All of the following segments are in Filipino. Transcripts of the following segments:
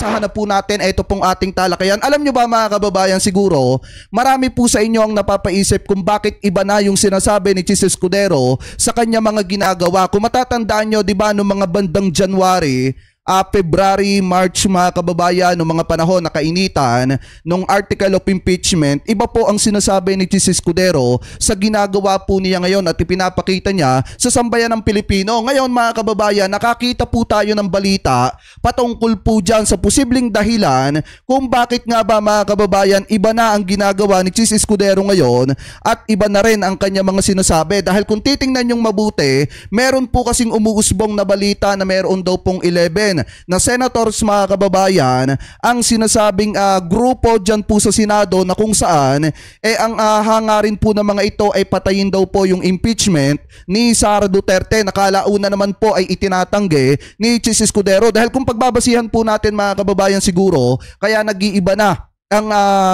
umpisahan na po natin ito pong ating talakayan. Alam nyo ba mga kababayan, siguro marami po sa inyo ang napapaisip kung bakit iba na yung sinasabi ni Chis Escudero sa kanya mga ginagawa. Kung matatandaan nyo, di ba, noong mga bandang January, February, March mga kababayan, noong mga panahon na kainitan nung article of impeachment, iba po ang sinasabi ni Chis Escudero sa ginagawa po niya ngayon at ipinapakita niya sa sambayan ng Pilipino. Ngayon mga kababayan, nakakita po tayo ng balita patungkol po dyan sa posibleng dahilan kung bakit nga ba mga kababayan iba na ang ginagawa ni Chis Escudero ngayon at iba na rin ang kanya mga sinasabi. Dahil kung titingnan yung mabuti, meron po kasing umuusbong na balita na meron daw pong 11 na senators mga kababayan ang sinasabing grupo dyan po sa Senado na kung saan ang hangarin po ng mga ito ay patayin daw po yung impeachment ni Sara Duterte. Nakalauna naman po ay itinatanggi ni Chis Escudero dahil kung pagbabasihan po natin mga kababayan siguro kaya nag-iiba na ang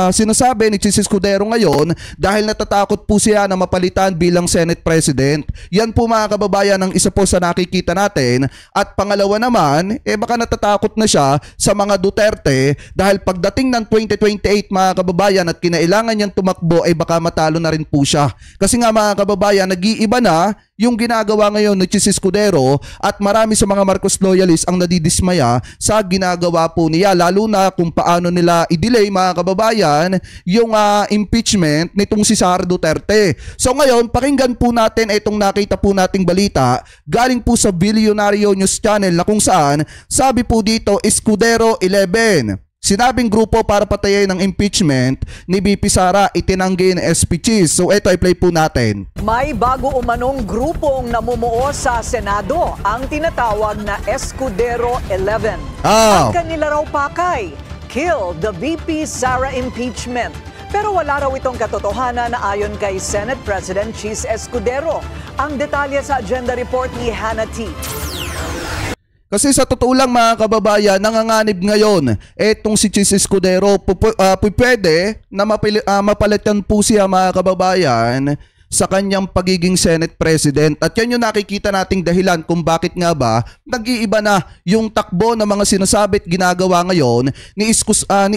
sinasabi ni Chis Escudero ngayon dahil natatakot po siya na mapalitan bilang Senate President. Yan po mga kababayan ang isa po sa nakikita natin. At pangalawa naman, baka natatakot na siya sa mga Duterte dahil pagdating ng 2028 mga kababayan at kinailangan niyang tumakbo baka matalo na rin po siya. Kasi nga mga kababayan, nag-iiba na yung ginagawa ngayon ni Chis Escudero at marami sa mga Marcos loyalists ang nadidismaya sa ginagawa po niya, lalo na kung paano nila i-delay mga kababayan yung impeachment nitong si Sara Duterte. So ngayon, pakinggan po natin itong nakita po nating balita galing po sa Billionario News Channel na kung saan sabi po dito, Escudero 11. Sinabing grupo para patayin ng impeachment ni VP Sara itinanggi ng SP Chis. So ito ay play po natin. May bago umanong grupong namumuo sa Senado, ang tinatawag na Escudero 11. Ang kanila raw pakay, kill the VP Sara impeachment. Pero wala raw itong katotohanan na ayon kay Senate President Chis Escudero. Ang detalye sa agenda report ni Hannah T. Kasi sa totoo lang mga kababayan, nanganganib ngayon etong si Chis Escudero. Pwede na mapalitan po siya mga kababayan sa kanyang pagiging Senate President. At yan yung nakikita nating dahilan kung bakit nga ba nag-iiba na yung takbo ng mga sinasabit ginagawa ngayon ni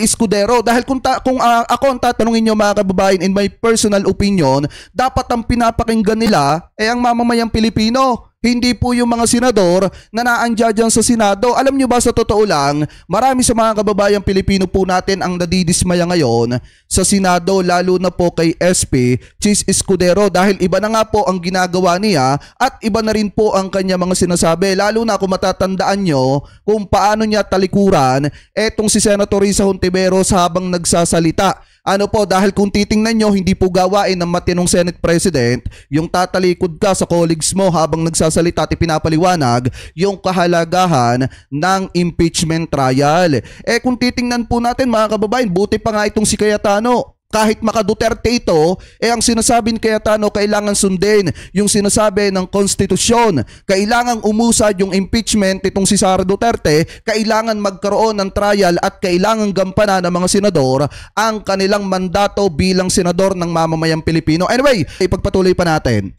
Escudero. Dahil kung ako ang tatanungin nyo mga kababayan, in my personal opinion, dapat ang pinapakinggan nila ang mamamayang Pilipino. Hindi po yung mga senador na naandyan dyan sa Senado. Alam nyo ba sa totoo lang, marami sa mga kababayang Pilipino po natin ang nadidismaya ngayon sa Senado, lalo na po kay SP Chis Escudero dahil iba na nga po ang ginagawa niya at iba na rin po ang kanya mga sinasabi. Lalo na kung matatandaan nyo kung paano niya talikuran etong si Senator Risa Hontiveros habang nagsasalita. Ano po, dahil kung titingnan nyo, hindi po gawain ng matinong Senate President yung tatalikod ka sa colleagues mo habang nagsasalita at ipinapaliwanag yung kahalagahan ng impeachment trial. Kung titingnan po natin mga kababayan, buti pa nga itong si Cayetano. Kahit maka-Duterte ito, ang sinasabi ni Cayetano, kailangan sundin yung sinasabi ng konstitusyon. Kailangang umusad yung impeachment itong si Sara Duterte, kailangan magkaroon ng trial at kailangan gampanan ng mga senador ang kanilang mandato bilang senador ng mamamayang Pilipino. Anyway, ipagpatuloy pa natin.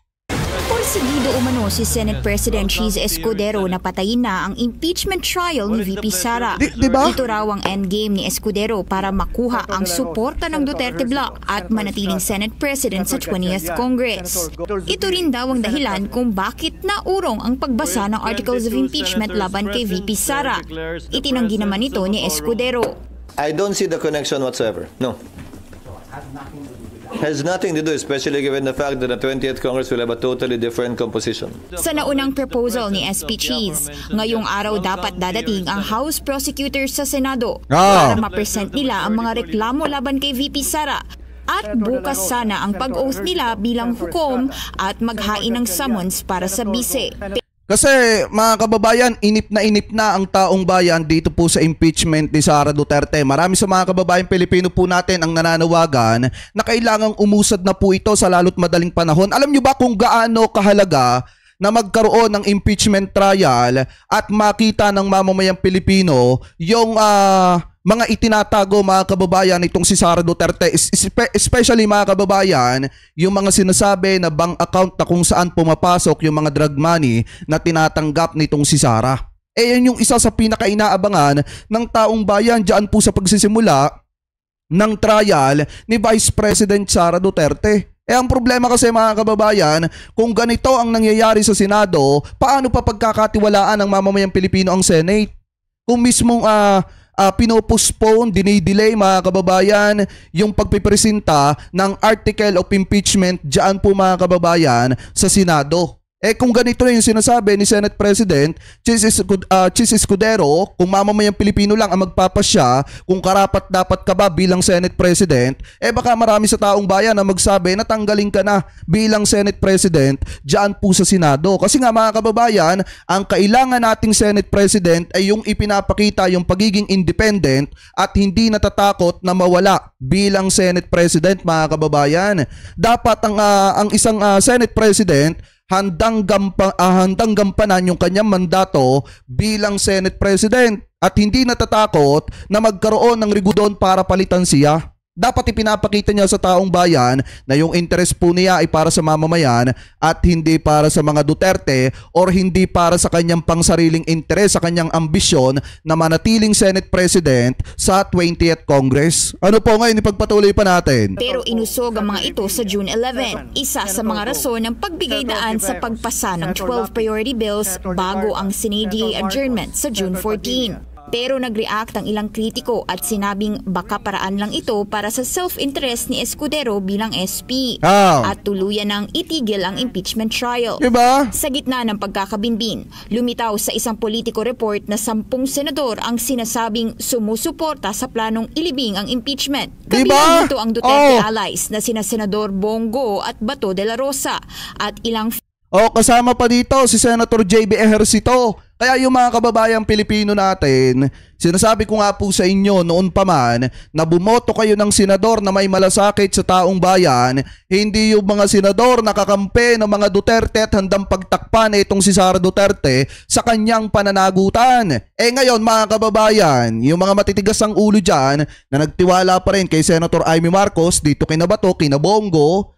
Porsigido umano si Senate President Chis Escudero na patayin na ang impeachment trial ni VP Sara. Diba? Ito raw ang endgame ni Escudero para makuha ang suporta ng Duterte Bloc at manatiling Senate President sa 20th Congress. Ito rin daw ang dahilan kung bakit naurong ang pagbasa ng Articles of Impeachment laban kay VP Sara. Itinanggi naman ito ni Escudero. I don't see the connection whatsoever. No. Has nothing to do, especially given the fact that the 20th Congress will have a totally different composition. Sa naunang proposal ni SP Chis, ngayong araw dapat dadating ang House Prosecutors sa Senado para ma-present nila ang mga reklamo laban kay VP Sara. At bukas sana ang pag-oath nila bilang hukom at maghain ng summons para sa bise. Kasi mga kababayan, inip na ang taong bayan dito po sa impeachment ni Sara Duterte. Marami sa mga kababayan Pilipino po natin ang nananawagan na kailangang umusad na po ito sa lalo't madaling panahon. Alam nyo ba kung gaano kahalaga na magkaroon ng impeachment trial at makita ng mamamayang Pilipino yung mga itinatago mga kababayan itong si Sara Duterte, especially mga kababayan, yung mga sinasabi na bank account na kung saan pumapasok yung mga drug money na tinatanggap nitong si Sara. Yan yung isa sa pinaka-inaabangan ng taong bayan diyan po sa pagsisimula ng trial ni Vice President Sara Duterte. Ang problema kasi mga kababayan, kung ganito ang nangyayari sa Senado, paano pa pagkakatiwalaan ng mamamayang Pilipino ang Senate? Kung mismong pinopostpone, dinidelay mga kababayan yung pagpipresenta ng article of impeachment diyan po mga kababayan sa Senado. Kung ganito na yung sinasabi ni Senate President Chis Escudero, kung mamamayang Pilipino lang ang magpapasya kung karapat dapat ka ba bilang Senate President, baka marami sa taong bayan na magsabi na tanggalin ka na bilang Senate President diyan po sa Senado. Kasi nga mga kababayan, ang kailangan nating Senate President ay yung ipinapakita yung pagiging independent at hindi natatakot na mawala bilang Senate President mga kababayan. Dapat ang isang Senate President handang gampanan yung kanyang mandato bilang Senate President at hindi natatakot na magkaroon ng rigudon para palitan siya. Dapat ipinapakita niya sa taong bayan na yung interest po niya ay para sa mamamayan at hindi para sa mga Duterte or hindi para sa kanyang pangsariling interes, sa kanyang ambisyon na manatiling Senate President sa 20th Congress. Ano po ngayon, ipagpatuloy pa natin. Pero inusog ang mga ito sa June 11, isa sa mga rason ng pagbigay daan sa pagpasa ng 12 priority bills bago ang Senate adjournment sa June 14. Pero nag-react ang ilang kritiko at sinabing baka paraan lang ito para sa self-interest ni Escudero bilang SP at tuluyan ng itigil ang impeachment trial. Diba? Sa gitna ng pagkakabinbin, lumitaw sa isang Politico report na 10 senador ang sinasabing sumusuporta sa planong ilibing ang impeachment. Kabilang dito ang Duterte allies na sina Senador Bongo at Bato de la Rosa at ilang kasama pa dito si Senator JB Ejercito. Kaya yung mga kababayang Pilipino natin, sinasabi ko nga po sa inyo noon pa man na bumoto kayo ng senador na may malasakit sa taong bayan, hindi yung mga senador na kakampi ng mga Duterte at handang pagtakpan itong si Sara Duterte sa kanyang pananagutan. Ngayon mga kababayan, yung mga matitigas ang ulo dyan na nagtiwala pa rin kay Senator Amy Marcos, dito kina Bato, kina Bongo,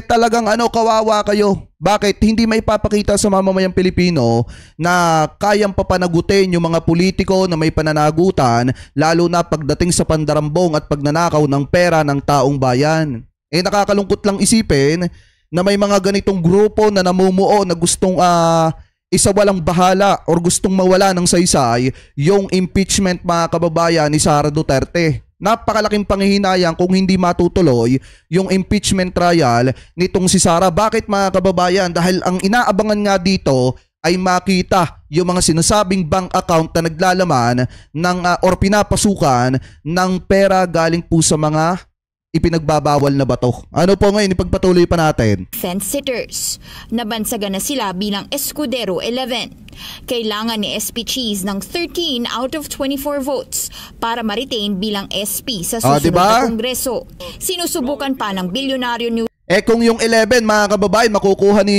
talagang kawawa kayo. Bakit hindi may papakita sa mamamayang Pilipino na kayang papanagutin yung mga politiko na may pananagutan, lalo na pagdating sa pandarambong at pagnanakaw ng pera ng taong bayan? Nakakalungkot lang isipin na may mga ganitong grupo na namumuo na gustong isawalang bahala or gustong mawala ng saysay yung impeachment mga kababayan ni Sara Duterte. Napakalaking panghihinayang kung hindi matutuloy yung impeachment trial nitong si Sara. Bakit mga kababayan? Dahil ang inaabangan nga dito ay makita yung mga sinasabing bank account na naglalaman ng or pinapasukan ng pera galing po sa mga ipinagbabawal na bato. Ano po ngayon, ipagpatuloy pa natin. Fence-sitters. Nabansagan na sila bilang Escudero 11. Kailangan ni SP Cheese ng 13 out of 24 votes para ma-retain bilang SP sa susunod na Kongreso. Sinusubukan pa ng bilyonaryo ni kung yung 11 mga kababayan makukuha ni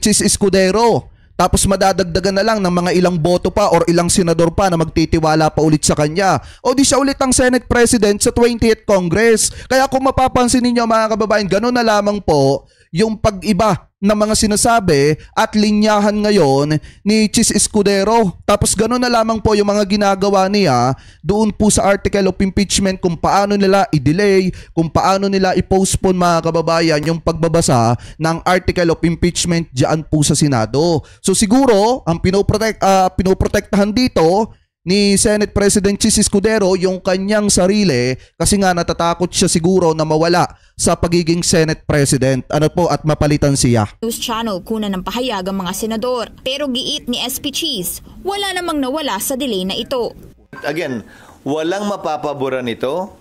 Cheese Escudero, tapos madadagdagan na lang ng mga ilang boto pa or ilang senador pa na magtitiwala pa ulit sa kanya, o di siya ulit ang Senate President sa 20th Congress. Kaya kung mapapansin ninyo mga kababayan, gano'n na lamang po yung pag-iba ng mga sinasabi at linyahan ngayon ni Cheese Escudero. Tapos gano'n na lamang po yung mga ginagawa niya doon po sa article of impeachment, kung paano nila i-delay, kung paano nila i-postpone mga kababayan yung pagbabasa ng article of impeachment diyan po sa Senado. So siguro ang pinoprotektahan dito ni Senate President Cheese Escudero yung kanyang sarili kasi nga natatakot siya siguro na mawala sa pagiging Senate President at mapalitan siya. News channel kuna ng pahayag ang mga senador, pero giit ni SP Cheese, wala namang nawala sa delay na ito. Again, walang mapapabura nito,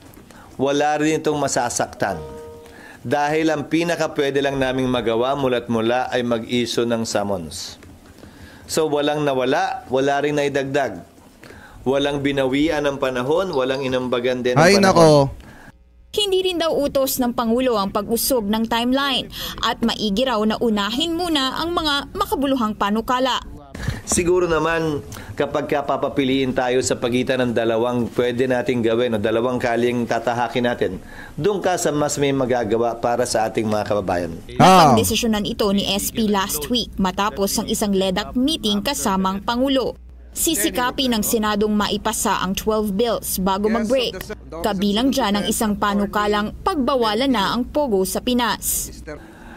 wala rin itong masasaktan. Dahil ang pinaka-pwede lang naming magawa mula't mula ay mag-issue ng summons. So walang nawala, wala rin naidagdag. Walang binawian ng panahon, walang inambagan din ng panahon. Ay nako. Hindi rin daw utos ng Pangulo ang pag-usog ng timeline at maigi raw na unahin muna ang mga makabuluhang panukala. Siguro naman kapag papapiliin tayo sa pagitan ng dalawang pwede nating gawin o dalawang kaling tatahakin natin, doon ka sa mas may magagawa para sa ating mga kababayan. Napagdesisyonan ito ni SP last week matapos ang isang LEDAC meeting kasamang Pangulo. Sisikapin ng Senadong maipasa ang 12 bills bago mag-break. Kabilang dyan ang isang panukalang pagbawalan na ang pogo sa Pinas.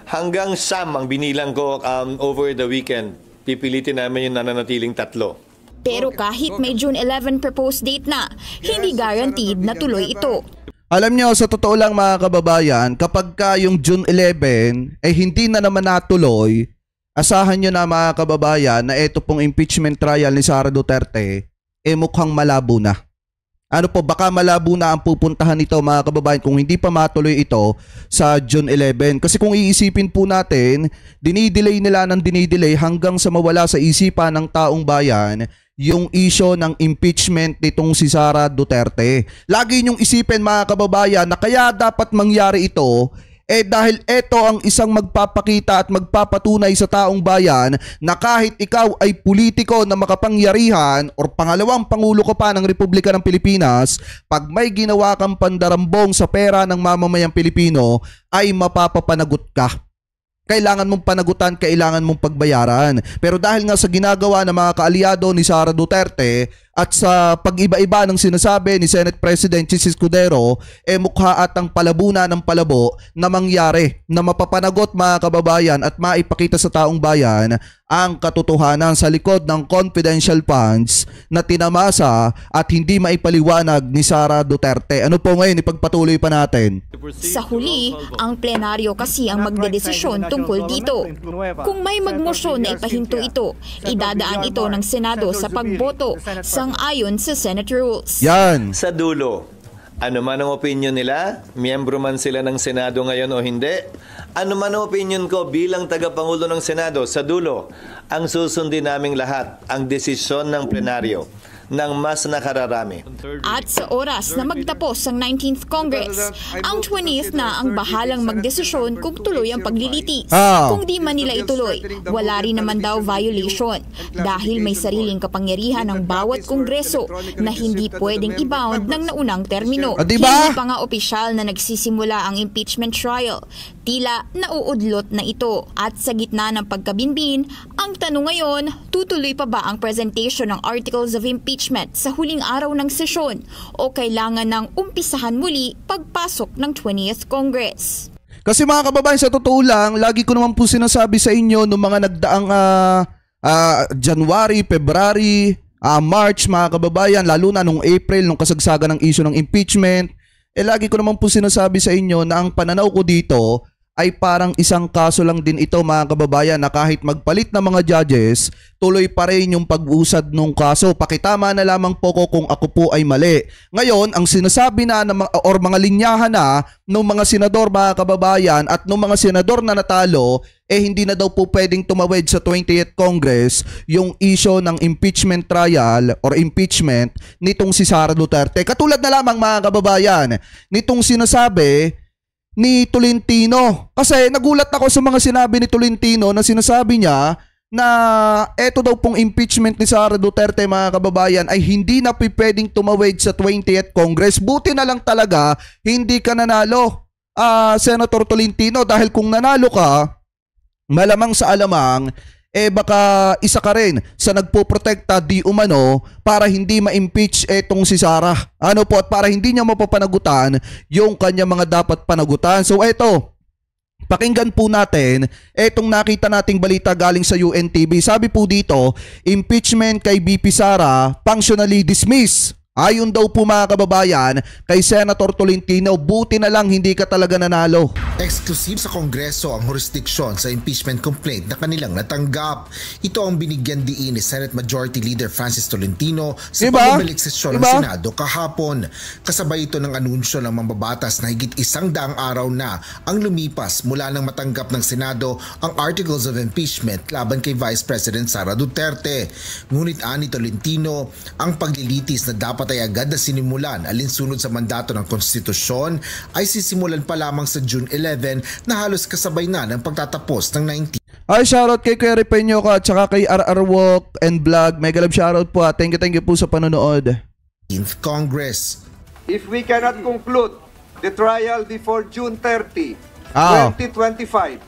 Hanggang Sam ang binilang ko over the weekend. Pipilitin namin yung nananatiling 3. Pero kahit may June 11 proposed date na, hindi guaranteed na tuloy ito. Alam nyo, sa totoo lang mga kababayan, kapag ka yung June 11 ay hindi na naman natuloy, asahan nyo na mga kababayan na ito pong impeachment trial ni Sara Duterte mukhang malabo na. Ano po, baka malabo na ang pupuntahan nito mga kababayan kung hindi pa matuloy ito sa June 11. Kasi kung iisipin po natin, dinidelay nila ng dinidelay hanggang sa mawala sa isipan ng taong bayan yung issue ng impeachment nitong si Sara Duterte. Lagi nyong isipin mga kababayan na kaya dapat mangyari ito dahil ito ang isang magpapakita at magpapatunay sa taong bayan na kahit ikaw ay politiko na makapangyarihan or pangalawang pangulo ka pa ng Republika ng Pilipinas, pag may ginawa kang pandarambong sa pera ng mamamayang Pilipino ay mapapapanagot ka. Kailangan mong panagutan, kailangan mong pagbayaran. Pero dahil nga sa ginagawa ng mga kaalyado ni Sara Duterte at sa pag-iba-iba ng sinasabi ni Senate President Chis Escudero, mukha at ang palabuna ng palabo na mangyari na mapapanagot mga kababayan at maipakita sa taong bayan ang katotohanan sa likod ng confidential funds na tinamasa at hindi maipaliwanag ni Sara Duterte. Ano po ngayon, ipagpatuloy pa natin. Sa huli, ang plenaryo kasi ang magdedesisyon tungkol dito. Kung may magmosyon na ipahinto ito, idadaan ito ng Senado sa pagboto sang-ayon sa Senate rules. Yan. Sa dulo, ano man ang opinion nila, miyembro man sila ng Senado ngayon o hindi, ano man ang opinion ko bilang tagapangulo ng Senado, sa dulo, ang susundin naming lahat, ang desisyon ng plenaryo ng mas nakararami. At sa oras na magtapos ang 19th Congress, ang 20th na ang bahalang magdesisyon kung tuloy ang paglilitis. Kung di man nila ituloy, wala rin naman daw violation dahil may sariling kapangyarihan ng bawat kongreso na hindi pwedeng i-bound ng naunang termino. Diba? Hindi pa nga opisyal na nagsisimula ang impeachment trial. Tila nauudlot na ito. At sa gitna ng pagkabinbin, ang tanong ngayon, tutuloy pa ba ang presentation ng articles of impeachment sa huling araw ng sesyon o kailangan ng umpisahan muli pagpasok ng 20th Congress? Kasi mga kababayan, sa totoo lang, lagi ko naman po sinasabi sa inyo noong mga nagdaang January, February, March mga kababayan, lalo na nung April, nung kasagsagan ng issue ng impeachment, lagi ko naman po sinasabi sa inyo na ang pananaw ko dito ay parang isang kaso lang din ito mga kababayan na kahit magpalit ng mga judges, tuloy pa rin yung pag-usad ng kaso. Pakitama na lamang po ko kung ako po ay mali. Ngayon, ang sinasabi na or mga linyahan na ng mga senador mga kababayan at ng mga senador na natalo, hindi na daw po pwedeng tumawid sa 20th Congress yung issue ng impeachment trial or impeachment nitong si Sara Duterte. Katulad na lamang mga kababayan, nitong sinasabi ni Tolentino. Kasi nagulat ako sa mga sinabi ni Tolentino na sinasabi niya na eto daw pong impeachment ni Sara Duterte mga kababayan ay hindi na pwedeng tumawid sa 20th Congress. Buti na lang talaga hindi ka nanalo, Senator Tolentino, dahil kung nanalo ka, malamang sa alamang baka isa ka rin sa nagpoprotekta di umano para hindi ma-impeach etong si Sara. Ano po, at para hindi niya mapapanagutan yung kanya mga dapat panagutan. So eto, pakinggan po natin etong nakita nating balita galing sa UNTV. Sabi po dito, impeachment kay BP Sara functionally dismissed. Ayon daw po mga kababayan kay Senator Tolentino, buti na lang hindi ka talaga nanalo. Exclusive sa Kongreso ang jurisdiction sa impeachment complaint na kanilang natanggap. Ito ang binigyan diin ni Senate Majority Leader Francis Tolentino sa pagbabalik sesyon ng Senado kahapon. Kasabay ito ng anunsyo ng mambabatas na higit 100 araw na ang lumipas mula nang matanggap ng Senado ang articles of impeachment laban kay Vice President Sara Duterte. Ngunit ani Tolentino, ang paglilitis na dapat ay agad na sinimulan alinsunod sa mandato ng konstitusyon ay sisimulan pa lamang sa June 11 na halos kasabay na ng pagtatapos ng 19. Ay, shoutout kay Kuya Ripeño ka at saka kay RR Walk and Vlog. Mega love shoutout po. Thank you po sa panonood. Congress. If we cannot conclude the trial before June 30, 2025,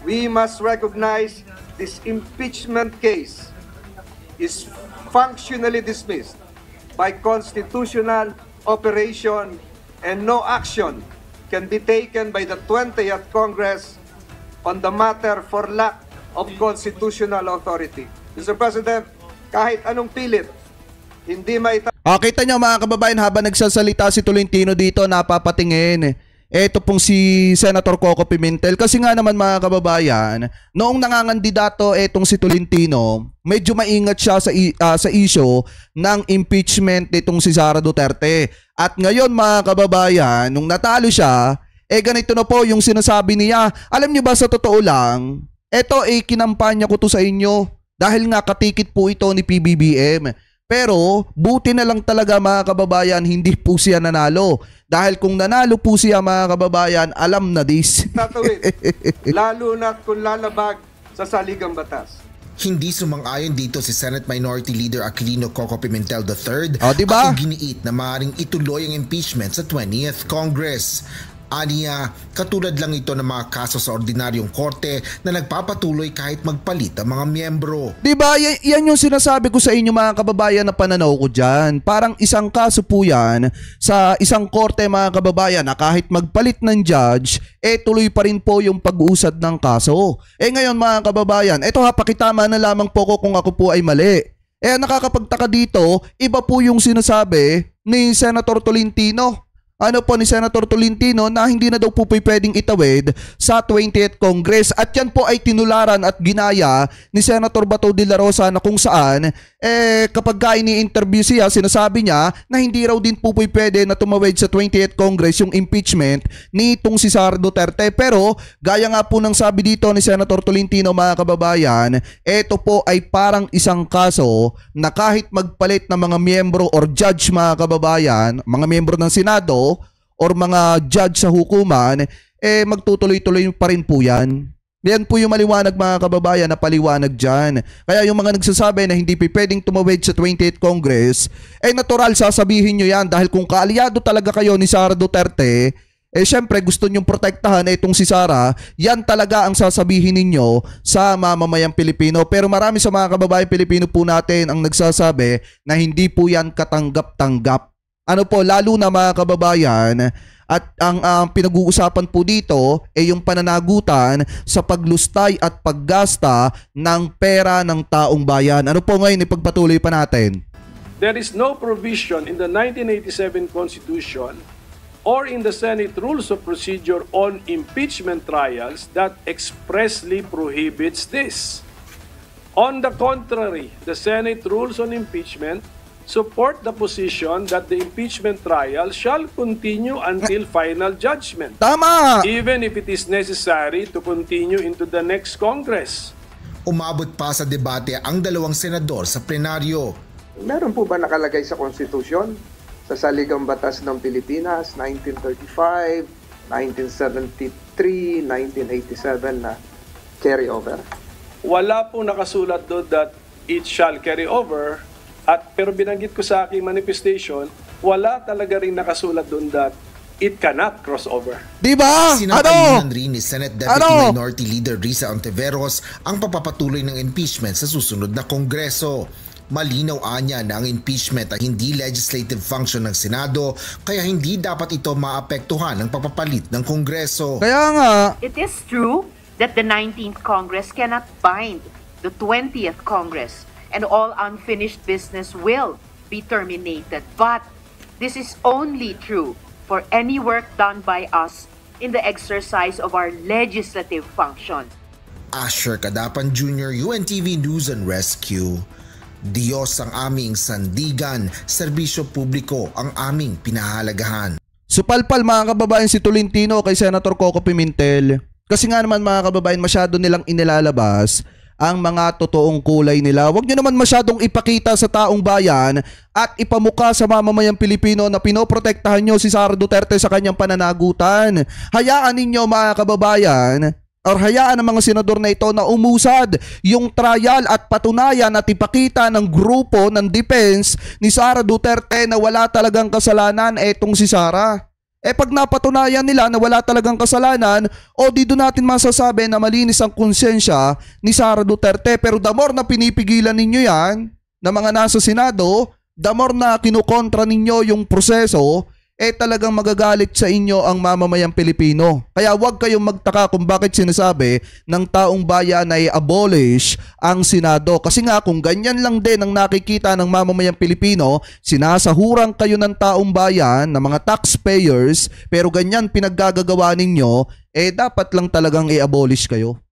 we must recognize this impeachment case is functionally dismissed by constitutional operation and no action can be taken by the 20th Congress on the matter for lack of constitutional authority. Mr. President, kahit anong pilit, hindi kita nyo mga kababayan, habang nagsasalita si Tolentino dito, napapatingin. Ito pong si Senator Coco Pimentel. Kasi nga naman mga kababayan, noong nangangandidato etong si Tolentino, medyo maingat siya sa issue ng impeachment nitong si Sara Duterte. At ngayon mga kababayan, nung natalo siya, ganito na po yung sinasabi niya. Alam niyo ba, sa totoo lang, ito kinampanya ko to sa inyo dahil nga katikit po ito ni PBBM. Pero buti na lang talaga mga kababayan, hindi po siya nanalo. Dahil kung nanalo po siya mga kababayan, alam na this. Tatawid, lalo na kung lalabag sa saligang batas. Hindi sumang-ayon dito si Senate Minority Leader Aquilino Coco Pimentel III diba? at giniit na maaaring ituloy ang impeachment sa 20th Congress. Aniya, katulad lang ito ng mga kaso sa ordinaryong korte na nagpapatuloy kahit magpalit ang mga miyembro. Diba? Yan yung sinasabi ko sa inyo mga kababayan na pananaw ko dyan. Parang isang kaso po yan sa isang korte mga kababayan na kahit magpalit ng judge, tuloy pa rin po yung pag-uusad ng kaso. Ngayon mga kababayan, ito pakitama na lamang po ko kung ako po ay mali. Nakakapagtaka dito, iba po yung sinasabi ni Senator Tolentino. Ni Senator Tolentino na hindi na daw po pwedeng itawid sa 20th Congress. At yan po ay tinularan at ginaya ni Senator Bato de la Rosa na kung saan kapag ini-interview siya, sinasabi niya na hindi raw din po pwede na tumawid sa 20th Congress yung impeachment nitong si Sara Duterte. Pero gaya nga po ng sabi dito ni Senator Tolentino mga kababayan, ito po ay parang isang kaso na kahit magpalit ng mga miyembro or judge mga kababayan, mga miyembro ng Senado or mga judge sa hukuman, magtutuloy-tuloy pa rin po yan. Yan po yung maliwanag mga kababayan na paliwanag dyan. Kaya yung mga nagsasabi na hindi pwedeng tumawid sa 20th Congress, natural sasabihin nyo yan dahil kung kaalyado talaga kayo ni Sara Duterte, syempre gusto nyong protektahan itong si Sara, yan talaga ang sasabihin ninyo sa mamamayang Pilipino. Pero marami sa mga kababayan Pilipino po natin ang nagsasabi na hindi po yan katanggap-tanggap. Lalo na mga kababayan, at ang pinag-uusapan po dito ay yung pananagutan sa paglustay at paggasta ng pera ng taong bayan. Ano po ngayon ipagpatuloy pa natin? There is no provision in the 1987 Constitution or in the Senate Rules of Procedure on impeachment trials that expressly prohibits this. On the contrary, the Senate Rules on Impeachment support the position that the impeachment trial shall continue until final judgment. Tama! Even if it is necessary to continue into the next Congress. Umabot pa sa debate ang dalawang senador sa plenaryo. Meron po ba nakalagay sa konstitusyon, sa Saligang Batas ng Pilipinas, 1935, 1973, 1987 na carry over? Wala po nakasulat doon that it shall carry over. Pero binanggit ko sa aking manifestation, wala talaga rin nakasulat doon that it cannot cross over. Diba? Sinapalinan rin ni Senate Deputy Minority Leader Risa Ontiveros ang papapatuloy ng impeachment sa susunod na Kongreso. Malinaw anya na ang impeachment ay hindi legislative function ng Senado, kaya hindi dapat ito maapektuhan ng pagpapalit ng Kongreso. Kaya nga, it is true that the 19th Congress cannot bind the 20th Congress and all unfinished business will be terminated. But this is only true for any work done by us in the exercise of our legislative function. Asher Kadapan Jr., UNTV News and Rescue. Diyos ang aming sandigan, serbisyo publiko ang aming pinahalagahan. Supalpal mga kababayan si Tolentino kay Senator Coco Pimentel. Kasi nga naman mga kababayan, masyado nilang inilalabas ang mga totoong kulay nila. Huwag nyo naman masyadong ipakita sa taong bayan at ipamukha sa mamamayang Pilipino na pinoprotektahan nyo si Sara Duterte sa kanyang pananagutan. Hayaan ninyo mga kababayan, or hayaan ng mga senador na ito na umusad yung trial at patunayan at ipakita ng grupo ng defense ni Sara Duterte na wala talagang kasalanan etong si Sara. Pag napatunayan nila na wala talagang kasalanan, dito natin masasabi na malinis ang konsensya ni Sara Duterte. Pero the more na pinipigilan ninyo yan, na mga nasa Senado, the more na kinukontra ninyo yung proseso, talagang magagalit sa inyo ang mamamayang Pilipino. Kaya huwag kayong magtaka kung bakit sinasabi ng taong bayan na i-abolish ang Senado. Kasi nga kung ganyan lang din ang nakikita ng mamamayang Pilipino, sinasahurang kayo ng taong bayan, ng mga taxpayers, pero ganyan pinaggagawa ninyo, dapat lang talagang i-abolish kayo.